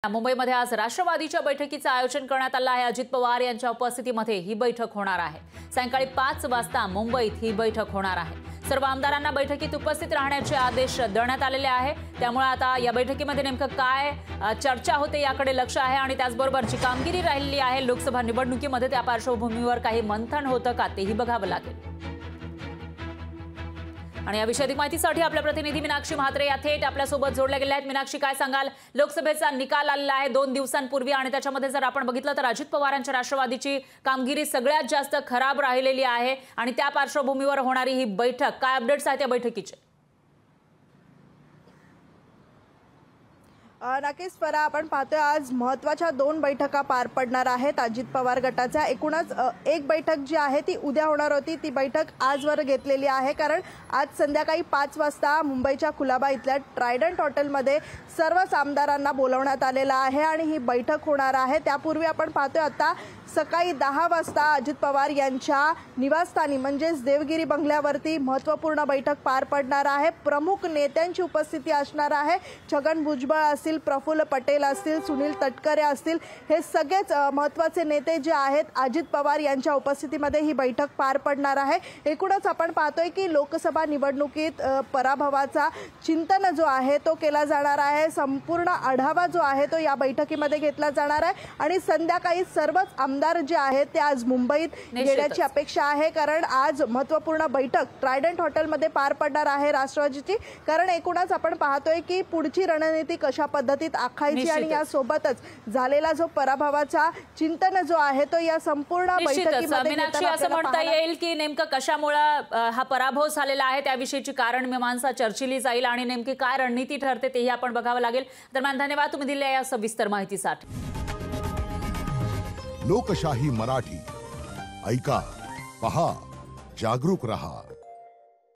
मुंबईमध्ये आज राष्ट्रवादीच्या बैठकीचं आयोजन करण्यात आलं आहे। अजित पवार यांच्या उपस्थितीमध्ये ही बैठक होणार आहे। सायंकाळी 5 वाजता मुंबईत ही बैठक होणार आहे। सर्व आमदारांना बैठकीत उपस्थित राहण्याचे आदेश देण्यात आलेले आहे। त्यामुळे आता या बैठकीमध्ये नेमकं काय चर्चा होते याकडे लक्ष आहे आणि त्याचबरोबर जी कामगिरी राहिलेली आहे लोकसभा निवडणुकीमध्ये त्या पार्श्वभूमीवर काही मंथन होतं का तेही बघावं लागेल। आणि या विषयाची माहितीसाठी आपल्या प्रतिनिधी मीनाक्षी म्हात्रे या थेट आपल्या सोबत जोडल्या गेल्या आहेत। मीनाक्षी, काय सांगाल? लोकसभेचा निकाल आलेला आहे 2 दिवसांपूर्वी आणि त्याच्यामध्ये जर आपण बघितलं तर अजित पवारांच्या राष्ट्रवादीची कामगिरी सगळ्यात जास्त खराब राहिलेली आहे आणि त्या पार्श्वभूमीवर होणारी ही बैठक, काय अपडेट्स आहेत त्या बैठकीचे? नक्कीच परा, आपण पाहतोय आज महत्त्वाच्या 2 बैठका पार पडणार आहेत अजित पवार गटाच्या। एकूणच एक बैठक जी आहे ती उद्या होणार होती, ती बैठक आजवर घेतलेली आहे। कारण आज संध्याकाळी 5 वाजता मुंबईच्या कुलाबा इथल्या ट्रायडंट हॉटेलमध्ये सर्वच आमदारांना बोलवण्यात आलेलं आहे आणि ही बैठक होणार आहे। त्यापूर्वी आपण पाहतोय आता सकाळी 10 वाजता अजित पवार यांच्या निवासस्थानी म्हणजेच देवगिरी बंगल्यावरती महत्त्वपूर्ण बैठक पार पडणार आहे। प्रमुख नेत्यांची उपस्थिती असणार आहे। छगन भुजबळ असतील, प्रफुल्ल पटेल असतील, सुनील तटकरे असतील, हे सगळेच महत्त्वाचे नेते जे आहेत अजित पवार यांच्या उपस्थितीमध्ये ही बैठक पार पडणार आहे। एकूणच आपण पाहतोय की लोकसभा निवडणुकीत पराभवाचा चिंतन जो आहे तो केला जाणार आहे। संपूर्ण आढावा जो आहे तो या बैठकीमध्ये घेतला जाणार आहे आणि संध्याकाळी सर्वच आमदार जे आहेत ते आज मुंबईत येण्याची अपेक्षा आहे। कारण आज महत्त्वपूर्ण बैठक ट्रायडंट हॉटेलमध्ये पार पडणार आहे राष्ट्रवादीची। कारण एकूणच आपण पाहतोय की पुढची रणनीती कशा पद्धतीत आखायची आणि या सोबतच झालेला जो पराभवाचा चिंतन जो आहे तो या संपूर्ण बैठकीमध्ये मीनाक्षी, असं म्हणता येईल की नेमकं कशामुळे हा पराभव झालेला आहे त्याविषयीची कारण मीमांसा चर्चिली जाईल आणि नेमकी काय रणनीती ठरते तेही आपण बघावं लागेल। दरम्यान धन्यवाद तुम्ही दिलेल्या या सविस्तर माहितीसाठी। लोकशाही मराठी ऐका, पहा, जागरूक रहा।